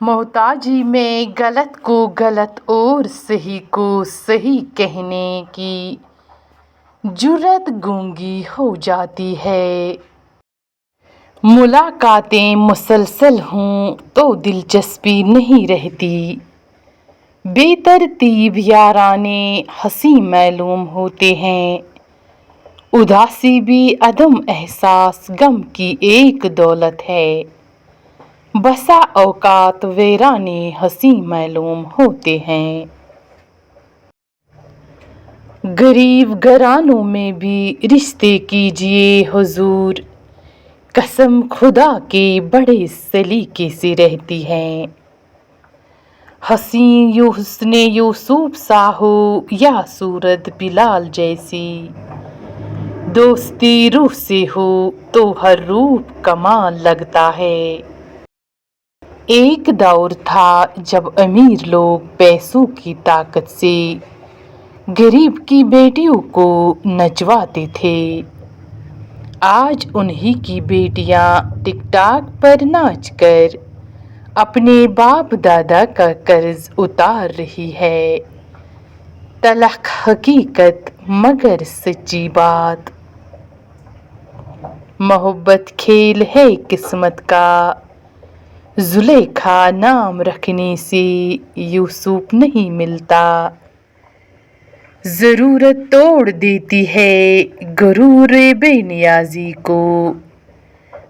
محتاجی میں غلط کو غلط اور صحیح کو صحیح کہنے کی جرأت گونگی ہو جاتی ہے۔ ملاقاتیں مسلسل ہوں تو دلچسپی نہیں رہتی، بے ترتیب یارانے ہنسی معلوم ہوتے ہیں۔ اداسی بھی عدم احساس غم کی ایک دولت ہے، بسا اوقات ویرانے ہنسی معلوم ہوتے ہیں۔ غریب گھرانوں میں بھی رشتے کیجئے حضور، قسم خدا کے بڑے سلیقے سے رہتی ہیں۔ حسین حسن یوسف سا ہو یا صورت بلال جیسی، دوستی روح سے ہو تو ہر روپ کمال لگتا ہے۔ ایک دور تھا جب امیر لوگ پیسوں کی طاقت سے غریب کی بیٹیوں کو نچواتے تھے۔ آج انہی کی بیٹیاں ٹک ٹاک پر ناچ کر اپنے باپ دادا کا قرض اتار رہی ہے۔ تلخ حقیقت مگر سچی بات، محبت کھیل ہے قسمت کا، زلیخا نام رکھنے سے یوسف نہیں ملتا۔ ضرورت توڑ دیتی ہے غرور بے نیازی کو،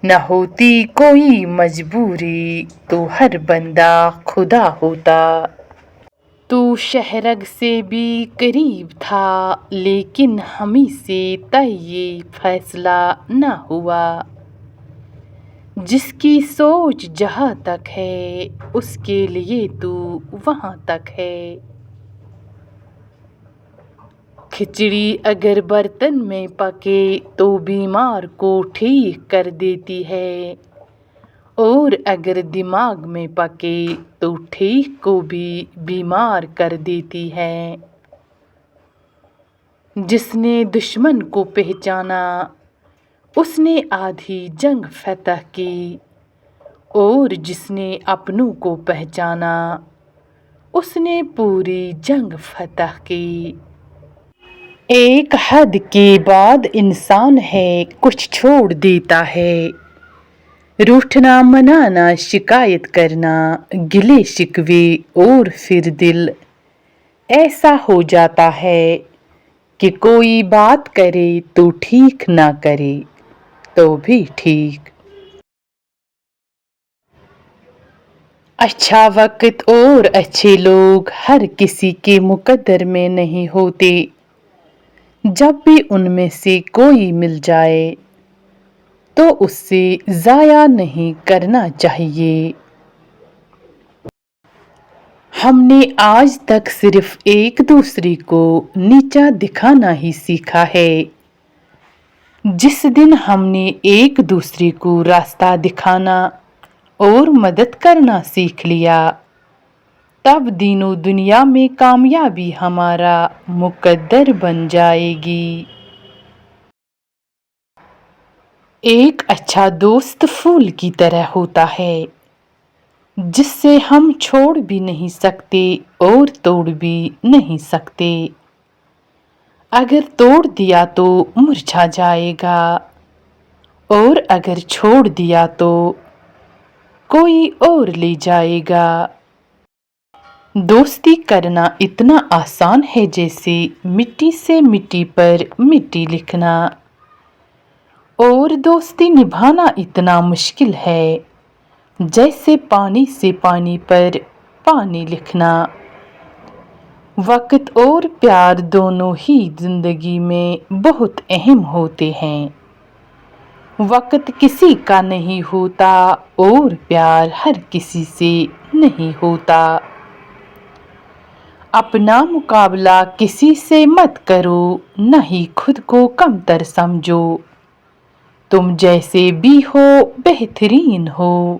نہ ہوتی کوئی مجبوری تو ہر بندہ خدا ہوتا۔ تو شہرگ سے بھی قریب تھا لیکن ہمیں سے طے یہ فیصلہ نہ ہوا، جس کی سوچ جہاں تک ہے اس کے لیے تو وہاں تک ہے۔ کھچڑی اگر برتن میں پکے تو بیمار کو ٹھیک کر دیتی ہے، اور اگر دماغ میں پکے تو ٹھیک کو بھی بیمار کر دیتی ہے۔ جس نے دشمن کو پہچانا اس نے آدھی جنگ فتح کی، اور جس نے اپنوں کو پہچانا اس نے پوری جنگ فتح کی۔ ایک حد کے بعد انسان ہے کچھ چھوڑ دیتا ہے، روٹھنا منانا شکایت کرنا گلے شکوے، اور پھر دل ایسا ہو جاتا ہے کہ کوئی بات کرے تو ٹھیک نہ کرے تو بھی ٹھیک۔ اچھا وقت اور اچھے لوگ ہر کسی کے مقدر میں نہیں ہوتے، جب بھی ان میں سے کوئی مل جائے تو اس سے ضائع نہیں کرنا چاہیے۔ ہم نے آج تک صرف ایک دوسرے کو نیچا دکھانا ہی سیکھا ہے۔ جس دن ہم نے ایک دوسرے کو راستہ دکھانا اور مدد کرنا سیکھ لیا، تب دین و دنیا میں کامیابی ہمارا مقدر بن جائے گی۔ ایک اچھا دوست پھول کی طرح ہوتا ہے جس سے ہم چھوڑ بھی نہیں سکتے اور توڑ بھی نہیں سکتے۔ اگر توڑ دیا تو مرجھا جائے گا، اور اگر چھوڑ دیا تو کوئی اور لے جائے گا۔ دوستی کرنا اتنا آسان ہے جیسے مٹی سے مٹی پر مٹی لکھنا، اور دوستی نبھانا اتنا مشکل ہے جیسے پانی سے پانی پر پانی لکھنا۔ وقت اور پیار دونوں ہی زندگی میں بہت اہم ہوتے ہیں۔ وقت کسی کا نہیں ہوتا اور پیار ہر کسی سے نہیں ہوتا۔ اپنا مقابلہ کسی سے مت کرو، نہ ہی خود کو کمتر سمجھو، تم جیسے بھی ہو بہترین ہو۔